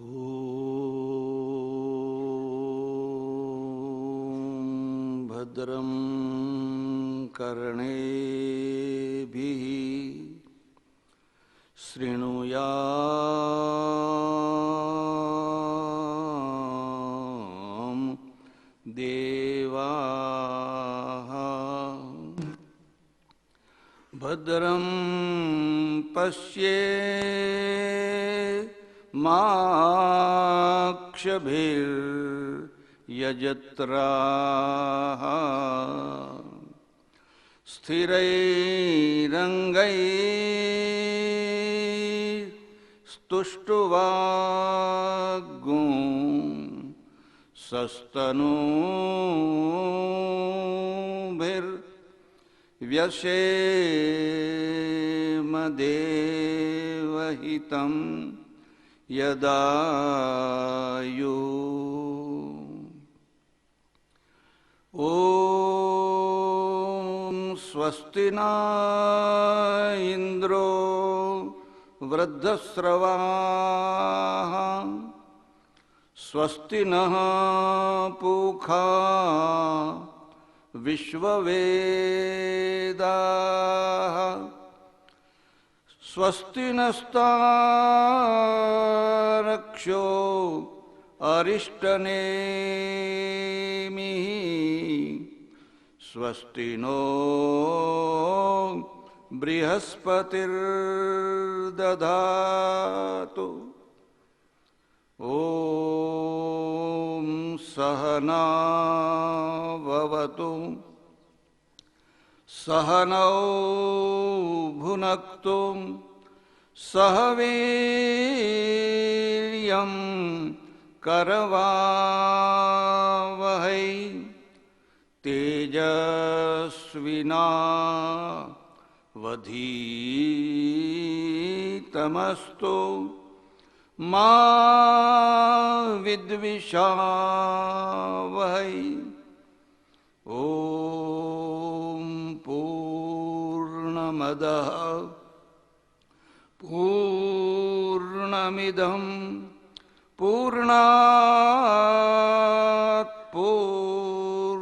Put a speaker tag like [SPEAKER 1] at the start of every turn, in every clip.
[SPEAKER 1] ॐ भद्रं कर्णेभिः शृणुयाम देवाः भद्रं पश्येमाक्षभिर्यजत्राः स्थिरैरङ्गैस्तुष्टुवागुंसस्तनूभिर्व्यसेम देवहितं यदायु ॐ स्वस्ति न इन्द्रो वृद्धस्रवाः स्वस्ति नः पूषा विश्ववेदाः स्वस्ति नस्तारक्षो अरिष्टनेमिः स्वस्ति नो बृहस्पतिर्दधातु ॐ सहना भवतु सहनौ भुनक्तु सह वीर्यं करवावहै तेजस्विनावधीतमस्तु मा विद्विषावहै ॐ पूर्णमदः पूर्णमिदं पूर्णात् पूर्णमुदच्यते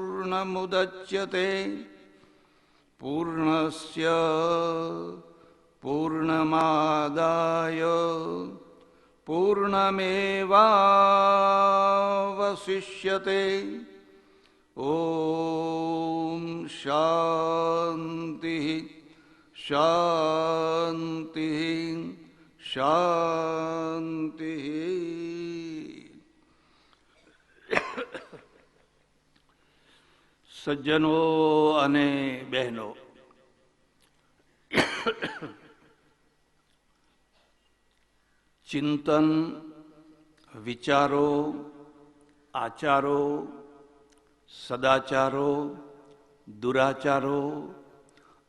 [SPEAKER 1] पूर्णस्य पूर्णमादाय पूर्णमेवावशिष्यते ॐ शान्तिः शान्तिः शान्तिः। सज्जनो अने बहनों, चिंतन, विचारो, आचारो, सदाचारो, दुराचारो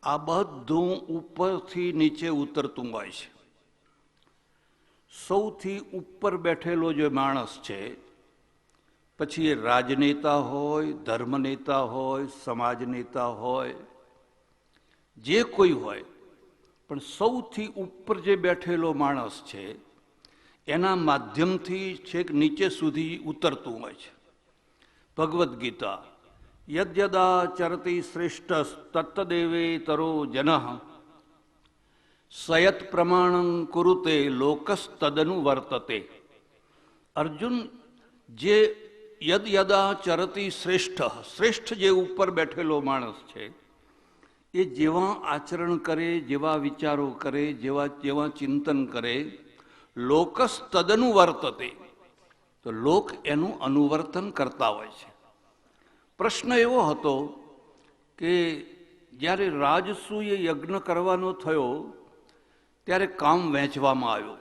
[SPEAKER 1] आ बधुं उपरथी नीचे उतरतुं होय छे। सौथी उपर बैठेलो जो माणस छे, पछी ए राजनेता होय, धर्मनेता होय, समाज नेता होय, जे कोई होय, पण सौथी उपर जे बैठेलो माणस छे एना माध्यमथी छेक नीचे सुधी उतरतुं होय छे। भगवद गीता यद्यदा चरति श्रेष्ठस्तत्तदेवेतरो जनः सयत् प्रमाणं कुरुते लोकस्तदनु वर्तते। अर्जुन, जे यद्यदा चरति श्रेष्ठ, श्रेष्ठ जे ऊपर बैठेलो माणस छे ए जेवा आचरण करे, जेवा विचारो करे, जेवा जेवा चिंतन करे, लोकस्तदनु वर्तते, तो लोक एनु अनुवर्तन करता होय छे। प्रश्न एवो हतो के ज्यारे राजसूय यज्ञ करवानो थयो त्यारे काम वहेंचवामां आव्युं,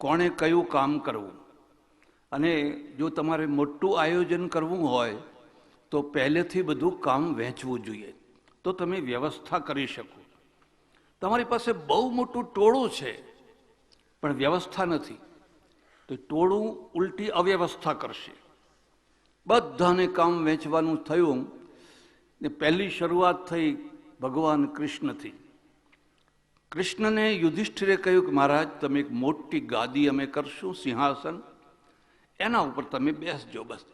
[SPEAKER 1] कोणे कयुं काम करवुं। अने जो तमारे मोटुं आयोजन करवुं होय तो पहेलेथी बधुं काम वहेंचवुं जोईए, तो तमे व्यवस्था करी शको। तमारी पासे बहु मोटुं टोळुं छे पण व्यवस्था नथी, तो टोळुं उल्टी अव्यवस्था करशे। बधाने काम वेचवानुं थयुं ने पहली शरूआत थई भगवान कृष्ण थी। कृष्ण ने युधिष्ठिरे कह्युं कि महाराज तमे एक मोटी गादी अमे करशुं, सिंहासन, એના ઉપર તમે બેસજો. બસ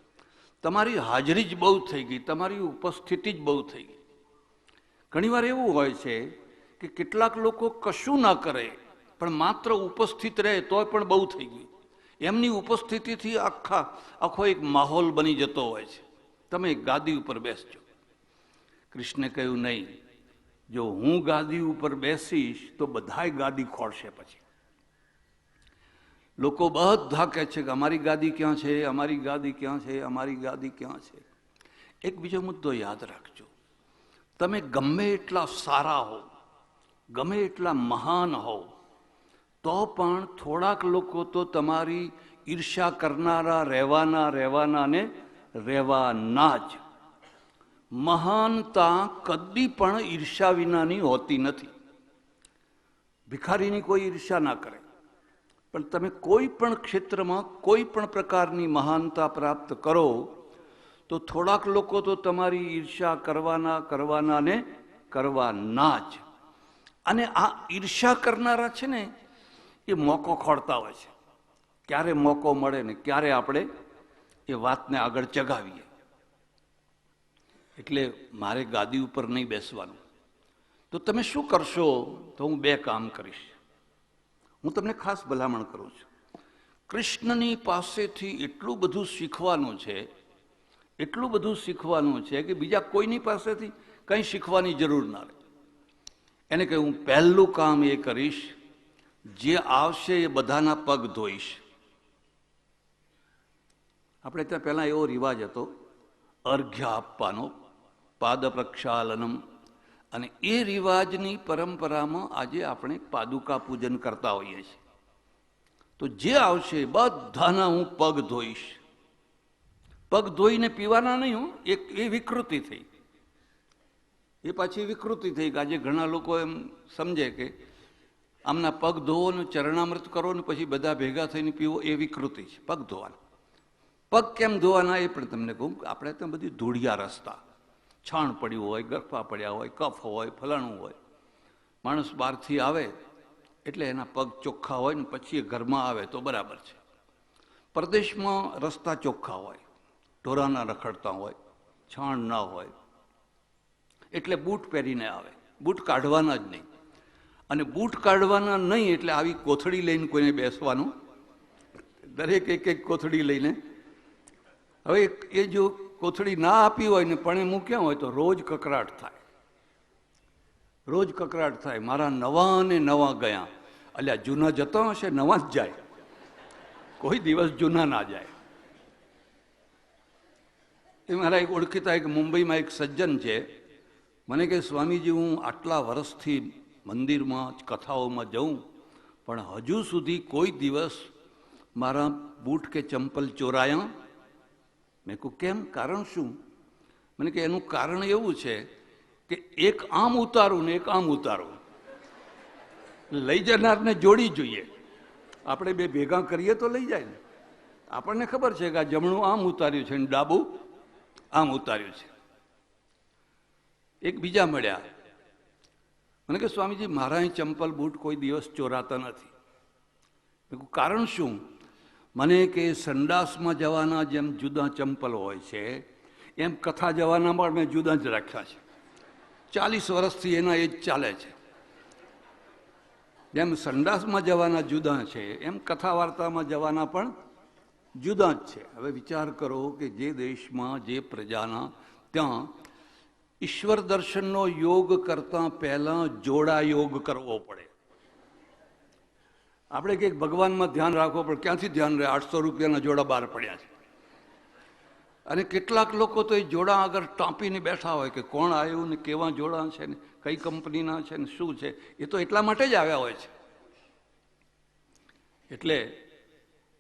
[SPEAKER 1] તમારી હાજરી જ બહુ થઈ ગઈ, તમારી ઉપસ્થિતિ જ બહુ થઈ ગઈ. ઘણીવાર એવું હોય છે કે કેટલાક લોકો કશું ના કરે પણ માત્ર ઉપસ્થિત રહે તોય પણ બહુ થઈ ગયું. એમની ઉપસ્થિતિથી આખો એક માહોલ બની જતો હોય છે. તમે ગાદી ઉપર બેસજો. કૃષ્ણે કહ્યું નહીં, જો હું ગાદી ઉપર બેસીશ તો બધાય ગાદી ખોળશે. પછી લોકો બધા કહે છે કે અમારી ગાદી ક્યાં છે, અમારી ગાદી ક્યાં છે, અમારી ગાદી ક્યાં છે. એક બીજો મુદ્દો યાદ રાખજો, તમે ગમે એટલા સારા હો, ગમે એટલા મહાન હો, તો પણ થોડાક લોકો તો તમારી ઈર્ષ્યા કરનારા રહેવાના ને રહેવાના જ. મહાનતા કદી પણ ઈર્ષ્યા વિનાની હોતી નથી. ભિખારીની કોઈ ઈર્ષ્યા ના કરે, પણ તમે કોઈ પણ ક્ષેત્રમાં કોઈ પણ પ્રકારની મહાનતા પ્રાપ્ત કરો તો થોડાક લોકો તો તમારી ઈર્ષ્યા કરવાના ને કરવાના જ. અને આ ઈર્ષ્યા કરનારા છે ને, એ મોકો ખોળતા હોય છે. ક્યારે મોકો મળે ને ક્યારે આપણે એ વાતને આગળ ચગાવીએ. એટલે મારે ગાદી ઉપર નહીં બેસવાનું. તો તમે શું કરશો? તો હું બે કામ કરીશ. હું તમને ખાસ ભલામણ કરું છું. કૃષ્ણની પાસેથી એટલું બધું શીખવાનું છે, એટલું બધું શીખવાનું છે કે બીજા કોઈની પાસેથી કંઈ શીખવાની જરૂર ના રહે. એને કહ્યું હું પહેલું કામ એ કરીશ, જે આવશે એ બધાના પગ ધોઈશ. આપણે ત્યાં પહેલાં એવો રિવાજ હતો અર્ઘ્ય આપવાનો, પાદ પ્રક્ષાલનમ, અને એ રિવાજની પરંપરામાં આજે આપણે પાદુકા પૂજન કરતા હોઈએ છીએ. તો જે આવશે બધાના હું પગ ધોઈશ. પગ ધોઈને પીવાના નહીં હું, એ વિકૃતિ થઈ. એ પાછી વિકૃતિ થઈ કે આજે ઘણા લોકો એમ સમજે કે આમના પગ ધોવો ને ચરણામૃત કરો ને પછી બધા ભેગા થઈને પીવો, એ વિકૃતિ છે. પગ ધોવાના. પગ કેમ ધોવાના એ પણ તમને કહું. આપણે ત્યાં બધી ધૂળિયા રસ્તા, છાણ પડ્યું હોય, ગરફા પડ્યા હોય, કફ હોય, ફલાણું હોય. માણસ બહારથી આવે એટલે એના પગ ચોખ્ખા હોય ને પછી એ ઘરમાં આવે તો બરાબર છે. પરદેશમાં રસ્તા ચોખ્ખા હોય, ઢોરાના રખડતા હોય, છાણ ના હોય, એટલે બૂટ પહેરીને આવે. બૂટ કાઢવાના જ નહીં. અને બૂટ કાઢવાના નહીં એટલે આવી કોથળી લઈને કોઈને બેસવાનું, દરેક એક કોથળી લઈને. હવે એ જો કોથળી ના આપી હોય ને પણ એ મૂક્યા હોય તો રોજ કકરાટ થાય, રોજ કકરાટ થાય. મારા નવા ને નવા ગયા, અલ્યા જૂના જતા હશે, નવા જ જાય, કોઈ દિવસ જૂના ના જાય. એ મારા એક ઓળખીતા એક મુંબઈમાં એક સજ્જન છે, મને કહે સ્વામીજી હું આટલા વર્ષથી મંદિરમાં કથાઓમાં જઉં પણ હજુ સુધી કોઈ દિવસ મારા બૂટ કે ચંપલ ચોરાયા. મેં કહું કેમ, કારણ શું? મને કે એનું કારણ એવું છે કે એક આમ ઉતારું ને એક આમ ઉતારું. લઈ જનારને જોડી જોઈએ. આપણે બે ભેગા કરીએ તો લઈ જાય ને. આપણને ખબર છે કે આ જમણું આમ ઉતાર્યું છે ને ડાબું આમ ઉતાર્યું છે. એક બીજા મળ્યા, મને કે સ્વામીજી મારા અહીં ચંપલ બૂટ કોઈ દિવસ ચોરાતા નથી. મેં કહું કારણ શું? મને કે સંડાસમાં જવાના જેમ જુદા ચંપલ હોય છે એમ કથા જવાના પણ મેં જુદા જ રાખ્યા છે. 40 વર્ષથી એના એ જ ચાલે છે. જેમ સંડાસમાં જવાના જુદા છે એમ કથા વાર્તામાં જવાના પણ જુદા જ છે. હવે વિચાર કરો કે જે દેશમાં, જે પ્રજાના, ત્યાં ઈશ્વર દર્શનનો યોગ કરતા પહેલા જોડા યોગ કરવો પડે. આપણે કંઈક ભગવાનમાં ધ્યાન રાખવો પડે, ક્યાંથી ધ્યાન રહે? 800 રૂપિયાના જોડા બહાર પડ્યા છે. અને કેટલાક લોકો તો એ જોડા આગળ ટાંપીને બેઠા હોય કે કોણ આવ્યું ને કેવા જોડા છે ને કઈ કંપનીના છે ને શું છે. એ તો એટલા માટે જ આવ્યા હોય છે. એટલે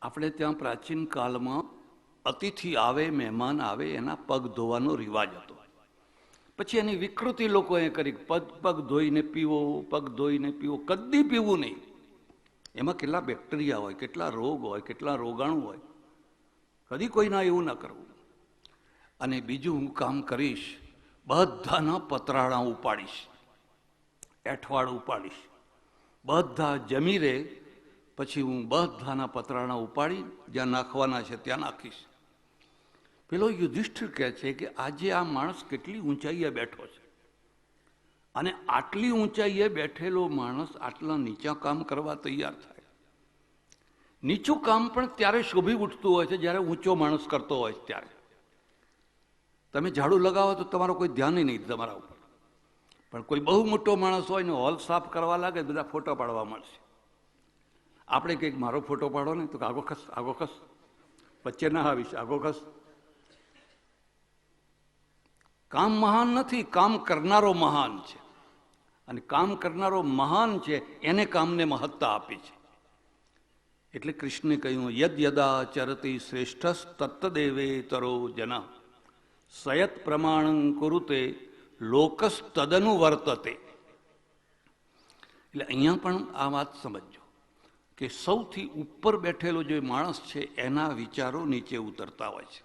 [SPEAKER 1] આપણે ત્યાં પ્રાચીન કાળમાં અતિથિ આવે, મહેમાન આવે, એના પગ ધોવાનો રિવાજ હતો. પછી એની વિકૃતિ લોકોએ કરી, પગ ધોઈને પીવો, પગ ધોઈને પીવો. કદી પીવું નહીં. એમાં કેટલા બેક્ટેરિયા હોય, કેટલા રોગ હોય, કેટલા રોગાણુ હોય. કદી કોઈના એવું ના કરવું. અને બીજું હું કામ કરીશ, બધાના પતરાળા ઉપાડીશ, એઠવાડ ઉપાડીશ. બધા જમી રહે પછી હું બધાના પતરાણા ઉપાડી જ્યાં નાખવાના છે ત્યાં નાખીશ. પેલો યુધિષ્ઠિર કહે છે કે આજે આ માણસ કેટલી ઊંચાઈએ બેઠો છે, અને આટલી ઊંચાઈએ બેઠેલો માણસ આટલા નીચા કામ કરવા તૈયાર થાય. નીચું કામ પણ ત્યારે શોભી ઉઠતું હોય છે જ્યારે ઊંચો માણસ કરતો હોય ત્યારે. તમે ઝાડુ લગાવો તો તમારો કોઈ ધ્યાન નહીં તમારા ઉપર, પણ કોઈ બહુ મોટો માણસ હોય ને હોલ સાફ કરવા લાગે બધા ફોટો પાડવા મળશે. આપણે કંઈક મારો ફોટો પાડો ને તો આગો ખસ વચ્ચે ના આવીશ, આગો ખસ. કામ મહાન નથી, કામ કરનારો મહાન છે, અને કામ કરનારો મહાન છે એને કામને મહત્તા આપી છે. એટલે કૃષ્ણે કહ્યું યદ યદા ચરતી શ્રેષ્ઠ તત્તદેવે તરો જન સયત પ્રમાણં કુરુતે લોકસ તદનુ વર્તતે. એટલે અહીંયા પણ આ વાત સમજો કે સૌથી ઉપર બેઠેલો જે માણસ છે એના વિચારો નીચે ઉતરતા હોય છે,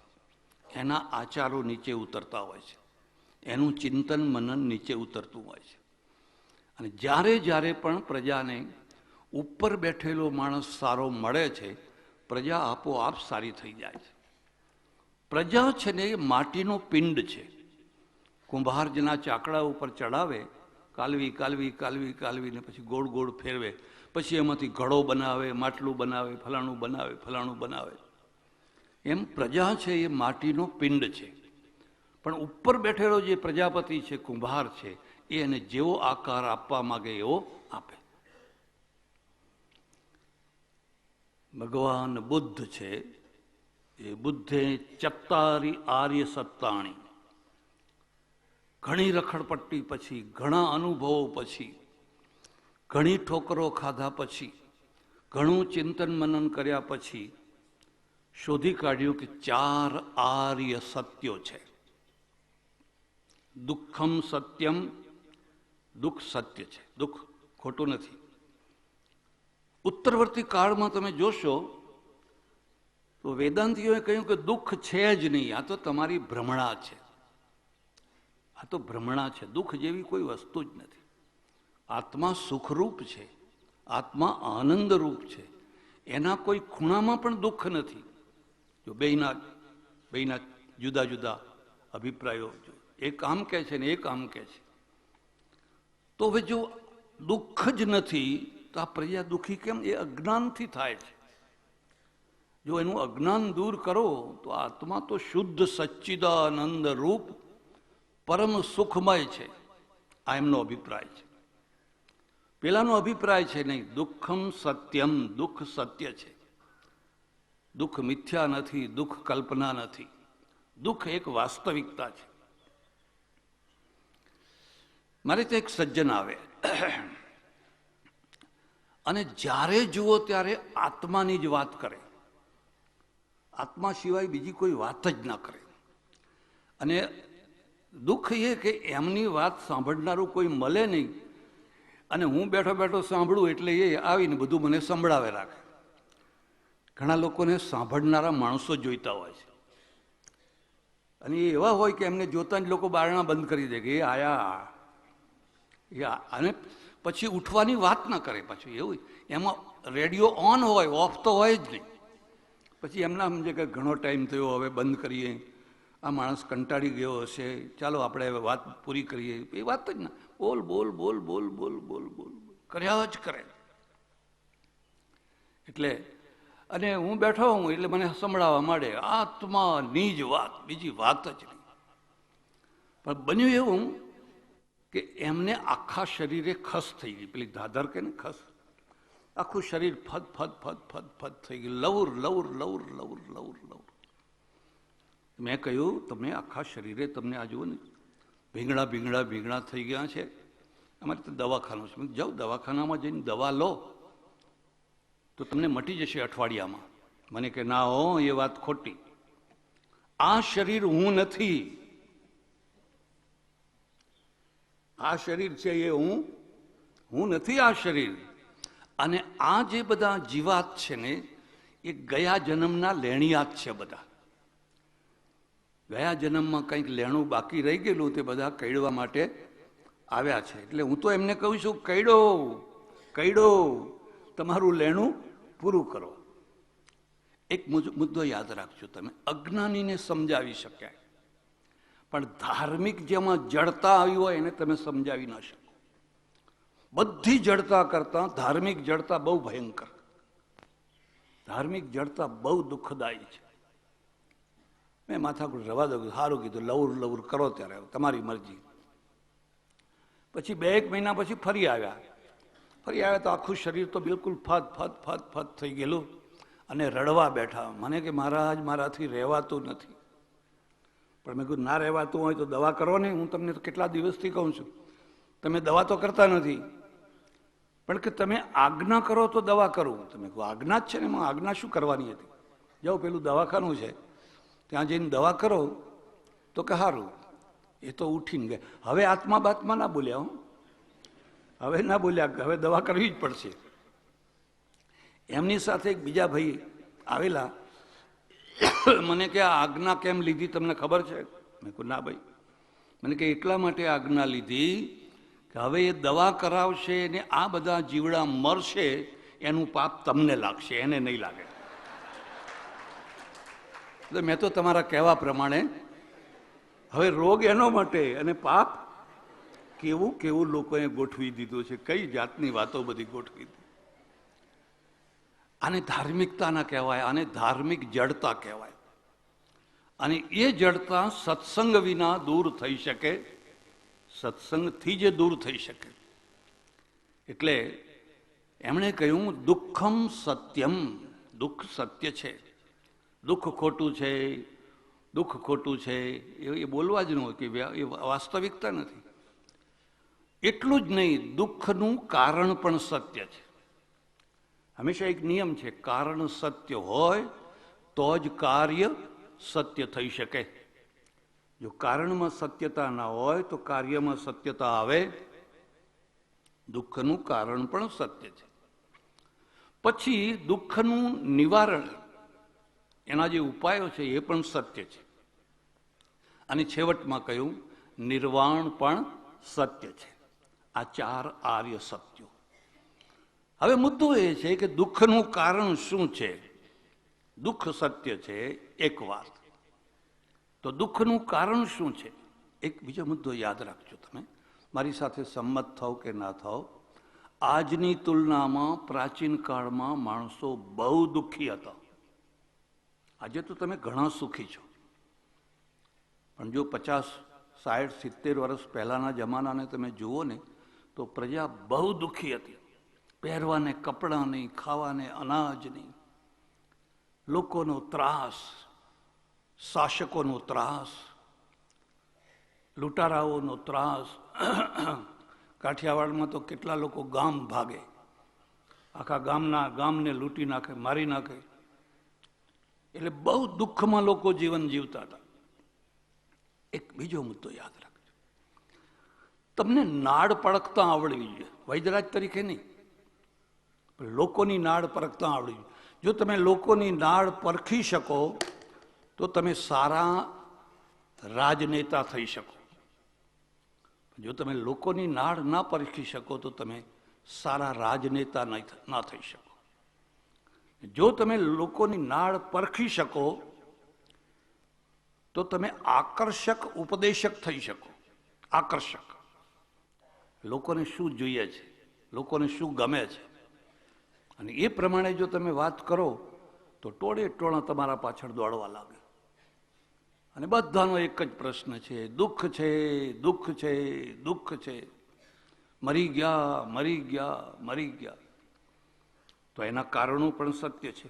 [SPEAKER 1] એના આચારો નીચે ઉતરતા હોય છે, એનું ચિંતન મનન નીચે ઉતરતું હોય છે. અને જ્યારે જ્યારે પણ પ્રજાને ઉપર બેઠેલો માણસ સારો મળે છે, પ્રજા આપોઆપ સારી થઈ જાય છે. પ્રજા છે ને એ માટીનો પિંડ છે. કુંભાર જેના ચાકડા ઉપર ચડાવે, કાલવી કાલવી કાલવી કાલવી ને પછી ગોળ ગોળ ફેરવે, પછી એમાંથી ઘડો બનાવે, માટલું બનાવે, ફલાણું બનાવે, ફલાણું બનાવે. એમ પ્રજા છે એ માટીનો પિંડ છે. પણ ઉપર બેઠેલો જે પ્રજાપતિ છે, કુંભાર છે, એ એને જેવો આકાર આપવા માગે એવો આપે. ભગવાન બુદ્ધ છે, એ બુદ્ધે ચત્તારી આર્ય સત્તાણી, ઘણી રખડપટ્ટી પછી, ઘણા અનુભવો પછી, ઘણી ઠોકરો ખાધા પછી, ઘણું ચિંતન મનન કર્યા પછી શોધી કાઢ્યું કે 4 આર્ય સત્યો છે. દુઃખમ સત્યમ, દુઃખ સત્ય છે, દુઃખ ખોટું નથી. ઉત્તરવર્તી કાળમાં તમે જોશો તો વેદાંતિઓએ કહ્યું કે દુઃખ છે જ નહીં, આ તો તમારી ભ્રમણા છે, આ તો ભ્રમણા છે, દુઃખ જેવી કોઈ વસ્તુ જ નથી. આત્મા સુખરૂપ છે, આત્મા આનંદરૂપ છે, એના કોઈ ખૂણામાં પણ દુઃખ નથી. જો બેયના જુદા જુદા અભિપ્રાયો, એક આમ કહે છે ને એક આમ કહે છે, તો હવે જો દુઃખ જ નથી તો આ પ્રજા દુઃખી કેમ? એ અજ્ઞાનથી થાય છે. જો એનું અજ્ઞાન દૂર કરો તો આત્મા તો શુદ્ધ સચ્ચિદાનંદ રૂપ પરમ સુખમય છે. આ એમનો અભિપ્રાય છે. પેલાનો અભિપ્રાય છે નહીં, દુઃખમ સત્યમ, દુઃખ સત્ય છે, દુઃખ મિથ્યા નથી, દુઃખ કલ્પના નથી, દુઃખ એક વાસ્તવિકતા છે. મારે ત્યાં એક સજ્જન આવે અને જ્યારે જુઓ ત્યારે આત્માની જ વાત કરે, આત્મા સિવાય બીજી કોઈ વાત જ ના કરે. અને દુઃખ એ કે એમની વાત સાંભળનારું કોઈ મળે નહીં, અને હું બેઠો બેઠો સાંભળું એટલે એ આવીને બધું મને સંભળાવે રાખે. ઘણા લોકોને સાંભળનારા માણસો જોઈતા હોય છે, અને એ એવા હોય કે એમને જોતા જ લોકો બારણા બંધ કરી દે કે એ આયા, અને પછી ઉઠવાની વાત ના કરે. પાછું એવું એમાં રેડિયો ઓન હોય, ઓફ તો હોય જ નહીં. પછી એમના સમજે કે ઘણો ટાઈમ થયો, હવે બંધ કરીએ, આ માણસ કંટાળી ગયો હશે, ચાલો આપણે હવે વાત પૂરી કરીએ. એ વાત જ ના, બોલ બોલ બોલ બોલ બોલ બોલ બોલ કર્યા જ કરે. એટલે અને હું બેઠો હું એટલે મને સંભળાવવા માંડે આત્માની જ વાત, બીજી વાત જ નહીં. પણ બન્યું એવું કે એમને આખા શરીરે ખસ થઈ ગઈ, પેલી ધાધર કે ને ખસ, આખું શરીર ફદ ફદ ફદ ફદ ફદ થઈ ગયું, lover lover lover lover lover lover. મેં કહ્યું તમે આખા શરીરે તમને આ જુઓ ને ભીંગડા ભીંગડા ભીંગડા થઈ ગયા છે, અમારે તો દવાખાનું છે. જાઓ દવાખાનામાં જઈને દવા લો તો તમને મટી જશે અઠવાડિયામાં. મને કે ના હો, એ વાત ખોટી, આ શરીર હું નથી, આ શરીર છે એ હું નથી, આ શરીર. અને આ જે બધા જીવાત છે ને એ ગયા જન્મના લેણિયાત છે. બધા ગયા જન્મમાં કંઈક લેણું બાકી રહી ગયેલું તે બધા કઈડવા માટે આવ્યા છે. એટલે હું તો એમને કહું છું, કઈડો કઈડો, તમારું લેણું પૂરું કરો. એક મુદ્દો યાદ રાખજો તમે, અજ્ઞાનીને સમજાવી શક્યા, પણ ધાર્મિક જેમાં જડતા આવી હોય એને તમે સમજાવી ન શકો. બધી જડતા કરતા ધાર્મિક જડતા બહુ ભયંકર, ધાર્મિક જડતા બહુ દુઃખદાયી છે. મેં માથાકૂટ રવા દો, સારું કીધું, લવર લવર કરો ત્યારે તમારી મરજી. પછી 2-1 મહિના પછી ફરી આવ્યા તો આખું શરીર તો બિલકુલ ફાદ ફાદ ફાદ ફાદ થઈ ગયેલું અને રડવા બેઠા. મને કે મહારાજ મારાથી રહેવાતું નથી. પણ મેં કીધું ના રહેવાતું હોય તો દવા કરો ને, હું તમને કેટલા દિવસથી કહું છું, તમે દવા તો કરતા નથી, પણ કે તમે આજ્ઞા કરો તો દવા કરું. તમે કહો આજ્ઞા જ છે ને, એમાં આજ્ઞા શું કરવાની હતી? જાઓ પેલું દવાખાનું છે ત્યાં જઈને દવા કરો તો કે સારું. એ તો ઉઠીને ગયા. હવે આત્મા બાત્મા ના બોલ્યા, હવે ના બોલ્યા, હવે દવા કરવી જ પડશે. એમની સાથે એક બીજા ભાઈ આવેલા, મને કે આ આજ્ઞા કેમ લીધી તમને ખબર છે? મેં કહ્યું ના ભાઈ. મને કે એટલા માટે આજ્ઞા લીધી કે હવે એ દવા કરાવશે ને આ બધા જીવડા મરશે, એનું પાપ તમને લાગશે, એને નહીં લાગે. એટલે મેં તો તમારા કહેવા પ્રમાણે હવે રોગ એનો માટે અને પાપ કેવું કેવું લોકોએ ગોઠવી દીધું છે, કઈ જાતની વાતો બધી ગોઠવી દીધી. આને ધાર્મિકતા ના કહેવાય, આને ધાર્મિક જડતા કહેવાય. અને એ જડતા સત્સંગ વિના દૂર થઈ શકે, સત્સંગથી જ દૂર થઈ શકે. એટલે એમણે કહ્યું દુઃખમ સત્યમ, દુઃખ સત્ય છે, દુઃખ ખોટું છે, દુઃખ ખોટું છે એ બોલવા જ ન હોય, કે એ વાસ્તવિકતા નથી. એટલું જ નહીં, દુઃખનું કારણ પણ સત્ય છે. હંમેશા એક નિયમ છે, કારણ સત્ય હોય તો જ કાર્ય સત્ય થઈ શકે. જો કારણમાં સત્યતા ના હોય તો કાર્યમાં સત્યતા આવે. દુઃખનું કારણ પણ સત્ય છે. પછી દુઃખનું નિવારણ, એના જે ઉપાયો છે એ પણ સત્ય છે. અને છેવટમાં કહ્યું નિર્વાણ પણ સત્ય છે. આ 4 આર્ય સત્યો. હવે મુદ્દો એ છે કે દુઃખનું કારણ શું છે? દુઃખ સત્ય છે એક વાત, તો દુઃખનું કારણ શું છે? એક બીજો મુદ્દો યાદ રાખજો તમે, મારી સાથે સંમત થાવ કે ના થાવ. આજની તુલનામાં પ્રાચીન કાળમાં માણસો બહુ દુઃખી હતા. આજે તો તમે ઘણા સુખી છો, પણ જો 50, 60, 70 વર્ષ પહેલાના જમાનાને તમે જુઓ ને તો પ્રજા બહુ દુઃખી હતી. પહેરવાને કપડાં નહીં, ખાવાને અનાજ નહીં, લોકોનો ત્રાસ, શાસકોનો ત્રાસ, લૂંટારાઓનો ત્રાસ. કાઠિયાવાડમાં તો કેટલા લોકો ગામ ભાગે, આખા ગામને લૂંટી નાખે, મારી નાખે. એટલે બહુ દુઃખમાં લોકો જીવન જીવતા હતા. એક બીજો મુદ્દો યાદ રાખજો, તમને નાડ પરખતા આવડવી જોઈએ, વૈદરાજ તરીકે નહીં, લોકોની નાડ પરખતા આવડવી જોઈએ. જો તમે લોકોની નાડ પરખી શકો તો તમે સારા રાજનેતા થઈ શકો. જો તમે લોકોની નાડ ના પરખી શકો તો તમે સારા રાજનેતા ના થઈ શકો. જો તમે લોકોની નાડ પરખી શકો તો તમે આકર્ષક ઉપદેશક થઈ શકો. આકર્ષક, લોકોને શું જોઈએ છે, લોકોને શું ગમે છે, અને એ પ્રમાણે જો તમે વાત કરો તો ટોળે ટોળા તમારા પાછળ દોડવા લાગે. અને બધાનો એક જ પ્રશ્ન છે, દુઃખ છે, દુઃખ છે, દુઃખ છે, મરી ગયા, મરી ગયા, મરી ગયા. તો એના કારણો પણ સત્ય છે.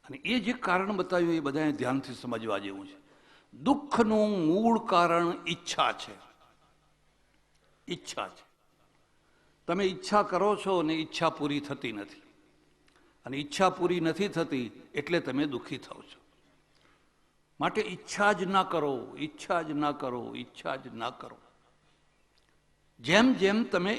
[SPEAKER 1] અને એ જે કારણ બતાવ્યું એ બધાએ ધ્યાનથી સમજવા જેવું છે. દુઃખનું મૂળ કારણ ઈચ્છા છે. ઈચ્છા છે. તમે ઈચ્છા કરો છો ને ઈચ્છા પૂરી થતી નથી, અને ઈચ્છા પૂરી નથી થતી એટલે તમે દુઃખી થાવ છો. માટે ઈચ્છા જ ના કરો, ઈચ્છા જ ના કરો, ઈચ્છા જ ના કરો. જેમ જેમ તમે